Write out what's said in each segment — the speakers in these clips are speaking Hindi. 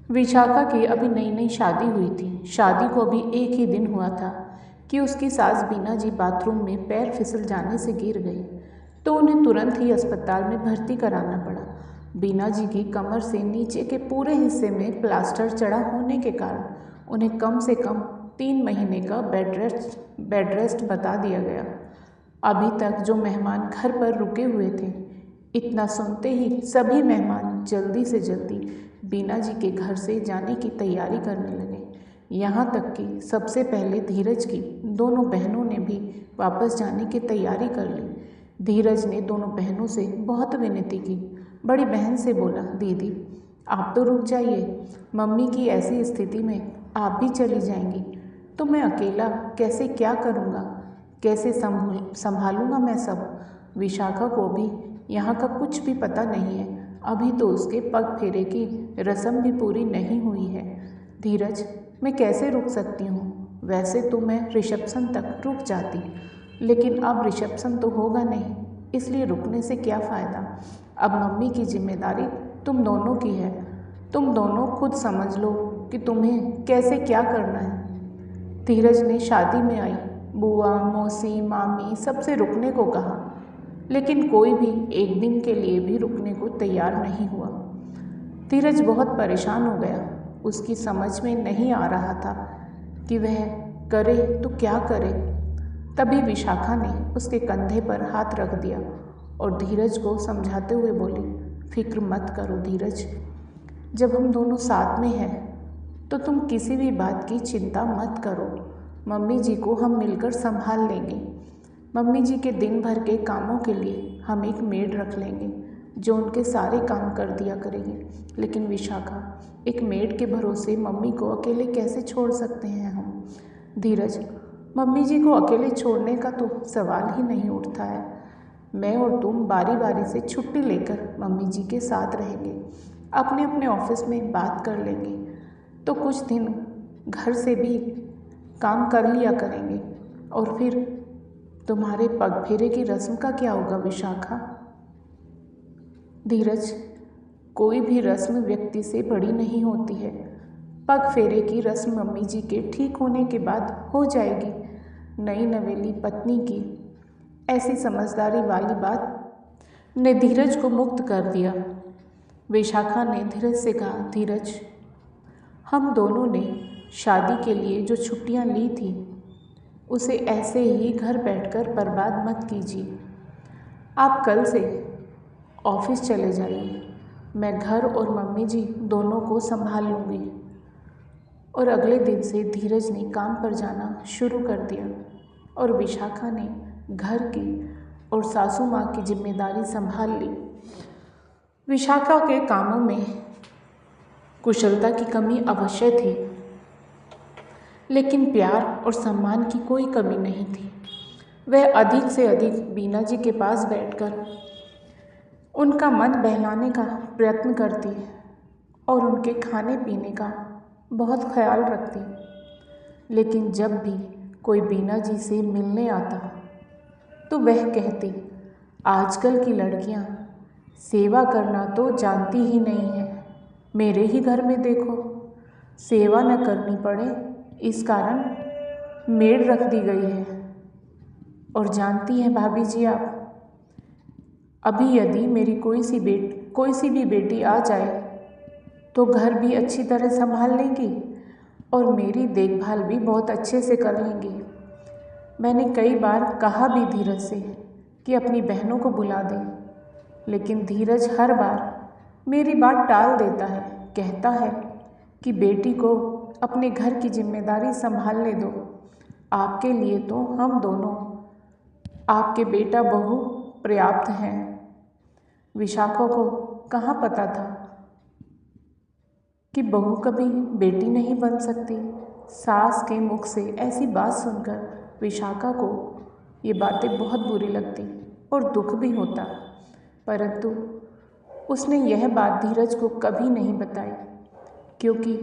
विशाखा की अभी नई नई शादी हुई थी। शादी को अभी एक ही दिन हुआ था कि उसकी सास बीना जी बाथरूम में पैर फिसल जाने से गिर गई, तो उन्हें तुरंत ही अस्पताल में भर्ती कराना पड़ा। बीना जी की कमर से नीचे के पूरे हिस्से में प्लास्टर चढ़ा होने के कारण उन्हें कम से कम 3 महीने का बेड रेस्ट बता दिया गया। अभी तक जो मेहमान घर पर रुके हुए थे, इतना सुनते ही सभी मेहमान जल्दी से जल्दी बीना जी के घर से जाने की तैयारी करने लगे। यहाँ तक कि सबसे पहले धीरज की दोनों बहनों ने भी वापस जाने की तैयारी कर ली। धीरज ने दोनों बहनों से बहुत विनती की। बड़ी बहन से बोला, दीदी आप तो रुक जाइए, मम्मी की ऐसी स्थिति में आप भी चली जाएंगी तो मैं अकेला कैसे क्या करूँगा, कैसे संभालूंगा मैं सब। विशाखा को भी यहाँ का कुछ भी पता नहीं है, अभी तो उसके पग फेरे की रस्म भी पूरी नहीं हुई है। धीरज मैं कैसे रुक सकती हूँ, वैसे तो मैं रिसेप्शन तक रुक जाती, लेकिन अब रिसेप्शन तो होगा नहीं, इसलिए रुकने से क्या फ़ायदा। अब मम्मी की जिम्मेदारी तुम दोनों की है, तुम दोनों खुद समझ लो कि तुम्हें कैसे क्या करना है। धीरज ने शादी में आई बुआ, मौसी, मामी सबसे रुकने को कहा, लेकिन कोई भी एक दिन के लिए भी रुकने को तैयार नहीं हुआ। धीरज बहुत परेशान हो गया। उसकी समझ में नहीं आ रहा था कि वह करे तो क्या करे। तभी विशाखा ने उसके कंधे पर हाथ रख दिया और धीरज को समझाते हुए बोली, फिक्र मत करो धीरज, जब हम दोनों साथ में हैं तो तुम किसी भी बात की चिंता मत करो। मम्मी जी को हम मिलकर संभाल लेंगे। मम्मी जी के दिन भर के कामों के लिए हम एक मेड रख लेंगे जो उनके सारे काम कर दिया करेंगे। लेकिन विशाखा, एक मेड के भरोसे मम्मी को अकेले कैसे छोड़ सकते हैं हम। धीरज, मम्मी जी को अकेले छोड़ने का तो सवाल ही नहीं उठता है। मैं और तुम बारी बारी से छुट्टी लेकर मम्मी जी के साथ रहेंगे, अपने अपने ऑफिस में बात कर लेंगे, तो कुछ दिन घर से भी काम कर लिया करेंगे। और फिर तुम्हारे पग फेरे की रस्म का क्या होगा विशाखा। धीरज, कोई भी रस्म व्यक्ति से बड़ी नहीं होती है। पग फेरे की रस्म मम्मी जी के ठीक होने के बाद हो जाएगी। नई नवेली पत्नी की ऐसी समझदारी वाली बात ने धीरज को मुक्त कर दिया। विशाखा ने धीरज से कहा, धीरज हम दोनों ने शादी के लिए जो छुट्टियां ली थी उसे ऐसे ही घर बैठकर बर्बाद मत कीजिए। आप कल से ऑफिस चले जाइए, मैं घर और मम्मी जी दोनों को संभाल लूँगी। और अगले दिन से धीरज ने काम पर जाना शुरू कर दिया और विशाखा ने घर की और सासू माँ की जिम्मेदारी संभाल ली। विशाखा के कामों में कुशलता की कमी अवश्य थी, लेकिन प्यार और सम्मान की कोई कमी नहीं थी। वह अधिक से अधिक बीना जी के पास बैठकर उनका मन बहलाने का प्रयत्न करती और उनके खाने पीने का बहुत ख्याल रखती। लेकिन जब भी कोई बीना जी से मिलने आता तो वह कहती, आजकल की लड़कियां सेवा करना तो जानती ही नहीं है। मेरे ही घर में देखो, सेवा न करनी पड़े इस कारण मेड रख दी गई है। और जानती हैं भाभी जी आप, अभी यदि मेरी कोई सी भी बेटी आ जाए तो घर भी अच्छी तरह संभाल लेंगी और मेरी देखभाल भी बहुत अच्छे से कर लेंगी। मैंने कई बार कहा भी धीरज से कि अपनी बहनों को बुला दें, लेकिन धीरज हर बार मेरी बात टाल देता है। कहता है कि बेटी को अपने घर की जिम्मेदारी संभालने दो, आपके लिए तो हम दोनों आपके बेटा बहू पर्याप्त हैं। विशाखा को कहाँ पता था कि बहू कभी बेटी नहीं बन सकती। सास के मुख से ऐसी बात सुनकर विशाखा को ये बातें बहुत बुरी लगती और दुख भी होता, परंतु उसने यह बात धीरज को कभी नहीं बताई, क्योंकि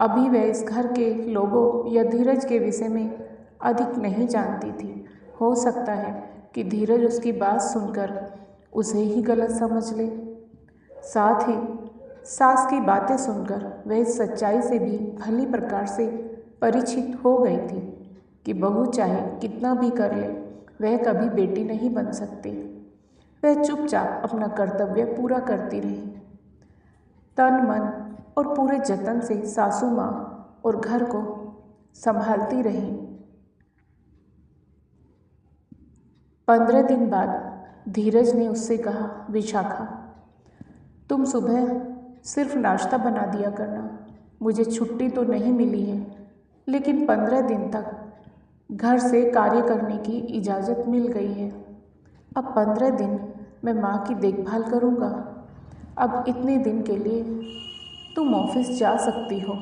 अभी वह इस घर के लोगों या धीरज के विषय में अधिक नहीं जानती थी। हो सकता है कि धीरज उसकी बात सुनकर उसे ही गलत समझ ले। साथ ही सास की बातें सुनकर वह इस सच्चाई से भी भली प्रकार से परिचित हो गई थी कि बहू चाहे कितना भी कर ले, वह कभी बेटी नहीं बन सकती। वह चुपचाप अपना कर्तव्य पूरा करती रही, तन मन और पूरे जतन से सासू माँ और घर को संभालती रही। 15 दिन बाद धीरज ने उससे कहा, विशाखा, तुम सुबह सिर्फ नाश्ता बना दिया करना। मुझे छुट्टी तो नहीं मिली है, लेकिन 15 दिन तक घर से कार्य करने की इजाज़त मिल गई है। अब 15 दिन मैं माँ की देखभाल करूँगा। अब इतने दिन के लिए तुम ऑफिस जा सकती हो।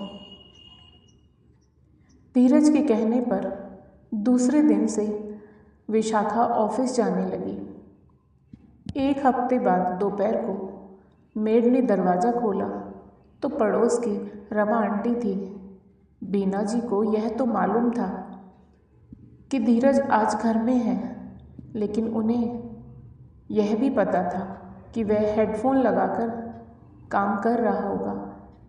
धीरज के कहने पर दूसरे दिन से विशाखा ऑफिस जाने लगी। 1 हफ्ते बाद दोपहर को मेड ने दरवाज़ा खोला तो पड़ोस की रमा आंटी थी। बीना जी को यह तो मालूम था कि धीरज आज घर में है, लेकिन उन्हें यह भी पता था कि वह हेडफोन लगाकर काम कर रहा होगा,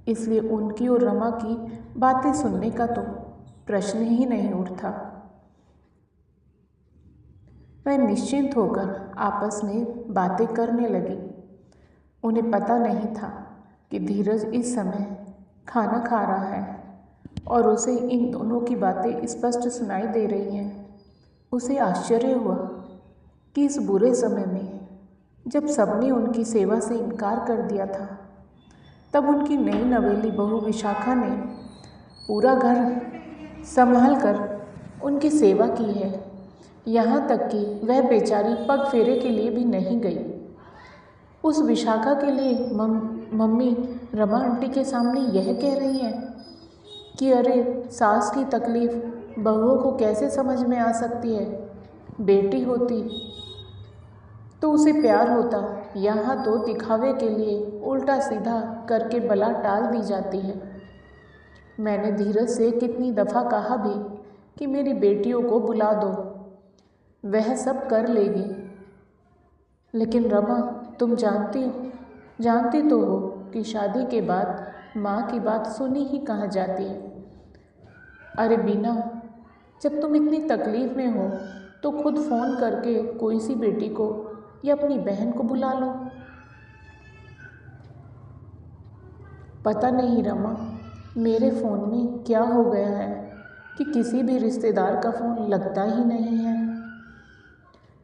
इसलिए उनकी और रमा की बातें सुनने का तो प्रश्न ही नहीं उठता। वह निश्चिंत होकर आपस में बातें करने लगी। उन्हें पता नहीं था कि धीरज इस समय खाना खा रहा है और उसे इन दोनों की बातें स्पष्ट सुनाई दे रही हैं। उसे आश्चर्य हुआ कि इस बुरे समय में, जब सबने उनकी सेवा से इनकार कर दिया था, तब उनकी नई नवेली बहू विशाखा ने पूरा घर संभाल कर उनकी सेवा की है। यहाँ तक कि वह बेचारी पग फेरे के लिए भी नहीं गई। उस विशाखा के लिए मम्मी रमा आंटी के सामने यह कह रही है कि अरे, सास की तकलीफ़ बहुओं को कैसे समझ में आ सकती है। बेटी होती तो उसे प्यार होता, यहाँ तो दिखावे के लिए उल्टा सीधा करके बला टाल दी जाती है। मैंने धीरज से कितनी दफ़ा कहा भी कि मेरी बेटियों को बुला दो, वह सब कर लेगी, लेकिन रमा, तुम जानती तो हो कि शादी के बाद माँ की बात सुनी ही कहाँ जाती है। अरे बीना, जब तुम इतनी तकलीफ़ में हो तो खुद फ़ोन करके कोई सी बेटी को या अपनी बहन को बुला लो। पता नहीं रमा, मेरे फ़ोन में क्या हो गया है कि किसी भी रिश्तेदार का फ़ोन लगता ही नहीं है।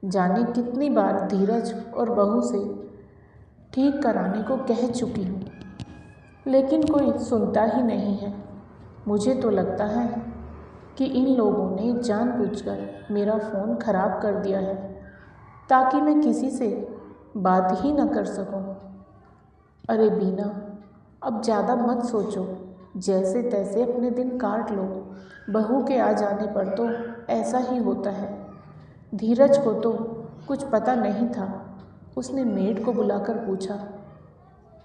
जाने कितनी बार धीरज और बहू से ठीक कराने को कह चुकी हूँ, लेकिन कोई सुनता ही नहीं है। मुझे तो लगता है कि इन लोगों ने जानबूझकर मेरा फ़ोन ख़राब कर दिया है ताकि मैं किसी से बात ही न कर सकूं। अरे बीना, अब ज़्यादा मत सोचो, जैसे तैसे अपने दिन काट लो। बहू के आ जाने पर तो ऐसा ही होता है। धीरज को तो कुछ पता नहीं था। उसने मेड को बुलाकर पूछा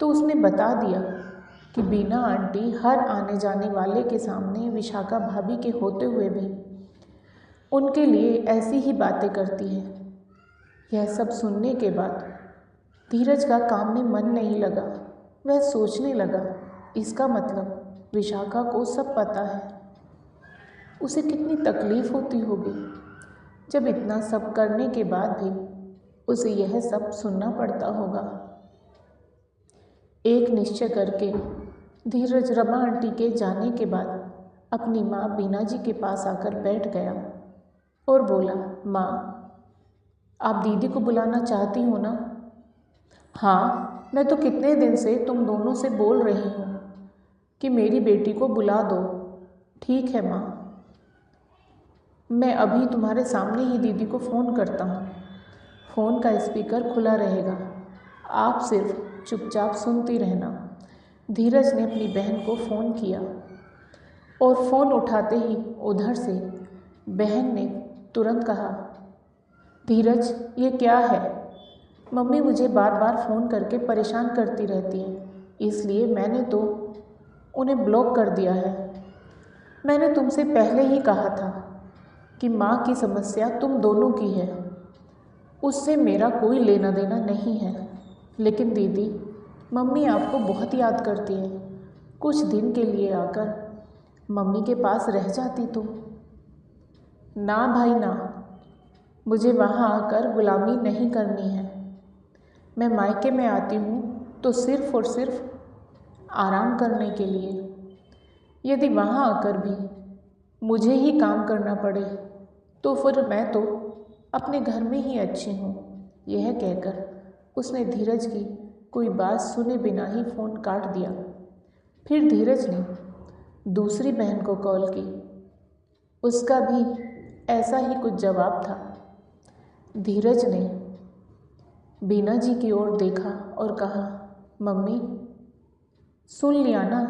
तो उसने बता दिया कि बीना आंटी हर आने जाने वाले के सामने विशाखा भाभी के होते हुए भी उनके लिए ऐसी ही बातें करती है। यह सब सुनने के बाद धीरज का काम में मन नहीं लगा। वह सोचने लगा, इसका मतलब विशाखा को सब पता है। उसे कितनी तकलीफ़ होती होगी जब इतना सब करने के बाद भी उसे यह सब सुनना पड़ता होगा। एक निश्चय करके धीरज रमा आंटी के जाने के बाद अपनी माँ बीना जी के पास आकर बैठ गया और बोला, माँ, आप दीदी को बुलाना चाहती हो ना? हाँ, मैं तो कितने दिन से तुम दोनों से बोल रही हूँ कि मेरी बेटी को बुला दो। ठीक है माँ, मैं अभी तुम्हारे सामने ही दीदी को फ़ोन करता हूँ। फ़ोन का स्पीकर खुला रहेगा, आप सिर्फ चुपचाप सुनती रहना। धीरज ने अपनी बहन को फ़ोन किया और फ़ोन उठाते ही उधर से बहन ने तुरंत कहा, धीरज, ये क्या है? मम्मी मुझे बार बार फ़ोन करके परेशान करती रहती है, इसलिए मैंने तो उन्हें ब्लॉक कर दिया है। मैंने तुमसे पहले ही कहा था कि माँ की समस्या तुम दोनों की है, उससे मेरा कोई लेना देना नहीं है। लेकिन दीदी, मम्मी आपको बहुत याद करती है। कुछ दिन के लिए आकर मम्मी के पास रह जाती तुम। ना भाई ना, मुझे वहाँ आकर गुलामी नहीं करनी है। मैं मायके में आती हूँ तो सिर्फ़ और सिर्फ आराम करने के लिए। यदि वहाँ आकर भी मुझे ही काम करना पड़े तो फिर मैं तो अपने घर में ही अच्छी हूँ। यह कहकर उसने धीरज की कोई बात सुने बिना ही फ़ोन काट दिया। फिर धीरज ने दूसरी बहन को कॉल की। उसका भी ऐसा ही कुछ जवाब था। धीरज ने बीना जी की ओर देखा और कहा, मम्मी सुन लिया ना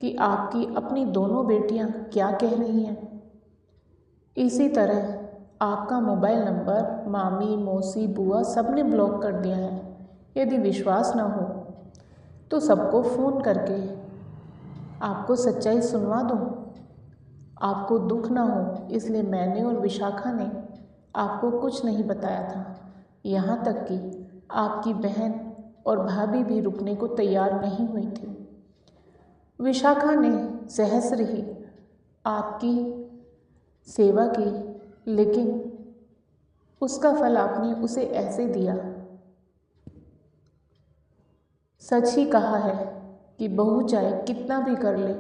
कि आपकी अपनी दोनों बेटियां क्या कह रही हैं। इसी तरह आपका मोबाइल नंबर मामी, मौसी, बुआ सब ने ब्लॉक कर दिया है। यदि विश्वास ना हो तो सबको फ़ोन करके आपको सच्चाई सुनवा दूँ। आपको दुख ना हो इसलिए मैंने और विशाखा ने आपको कुछ नहीं बताया था। यहाँ तक कि आपकी बहन और भाभी भी रुकने को तैयार नहीं हुई थी। विशाखा ने सहस्र ही आपकी सेवा की, लेकिन उसका फल आपने उसे ऐसे दिया। सच ही कहा है कि बहू चाहे कितना भी कर ले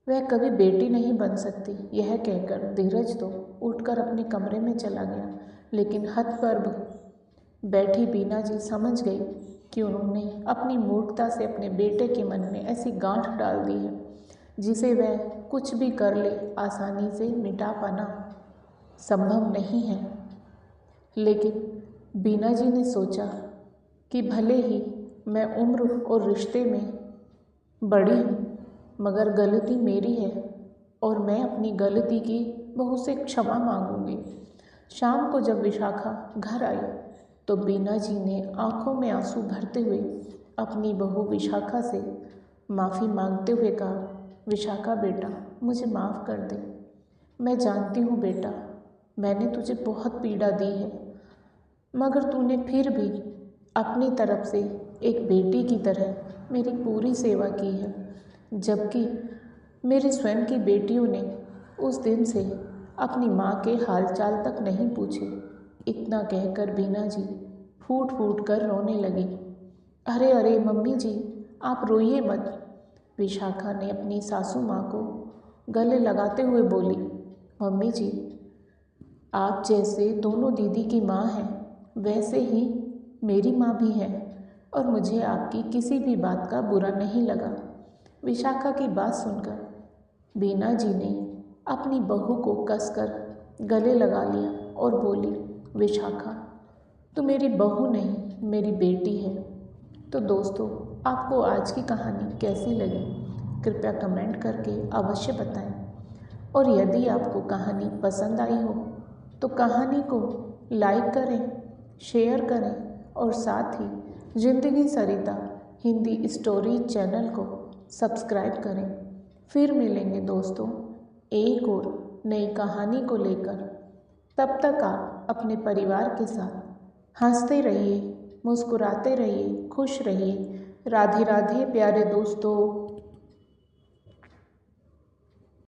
वह कभी बेटी नहीं बन सकती। यह कहकर धीरज तो उठकर अपने कमरे में चला गया, लेकिन हतप्रभ बैठी बीना जी समझ गई कि उन्होंने अपनी मूर्खता से अपने बेटे के मन में ऐसी गांठ डाल दी है जिसे वह कुछ भी कर ले आसानी से मिटा पाना संभव नहीं है। लेकिन बीना जी ने सोचा कि भले ही मैं उम्र और रिश्ते में बड़ी हूँ, मगर गलती मेरी है और मैं अपनी गलती की बहू से क्षमा मांगूंगी। शाम को जब विशाखा घर आई तो बीना जी ने आंखों में आंसू भरते हुए अपनी बहू विशाखा से माफ़ी मांगते हुए कहा, विशाखा बेटा मुझे माफ़ कर दे। मैं जानती हूँ बेटा, मैंने तुझे बहुत पीड़ा दी है, मगर तूने फिर भी अपनी तरफ से एक बेटी की तरह मेरी पूरी सेवा की है, जबकि मेरी स्वयं की बेटियों ने उस दिन से अपनी माँ के हालचाल तक नहीं पूछे। इतना कहकर बीना जी फूट फूट कर रोने लगी। अरे अरे मम्मी जी, आप रोइए मत, विशाखा ने अपनी सासू माँ को गले लगाते हुए बोली। मम्मी जी, आप जैसे दोनों दीदी की माँ हैं वैसे ही मेरी माँ भी है और मुझे आपकी किसी भी बात का बुरा नहीं लगा। विशाखा की बात सुनकर बीना जी ने अपनी बहू को कसकर गले लगा लिया और बोली, विशाखा तू मेरी बहू नहीं मेरी बेटी है। तो दोस्तों, आपको आज की कहानी कैसी लगी कृपया कमेंट करके अवश्य बताएं। और यदि आपको कहानी पसंद आई हो तो कहानी को लाइक करें, शेयर करें और साथ ही ज़िंदगी सरिता हिंदी स्टोरी चैनल को सब्सक्राइब करें। फिर मिलेंगे दोस्तों एक और नई कहानी को लेकर। तब तक आप अपने परिवार के साथ हंसते रहिए, मुस्कुराते रहिए, खुश रहिए। राधे राधे प्यारे दोस्तों।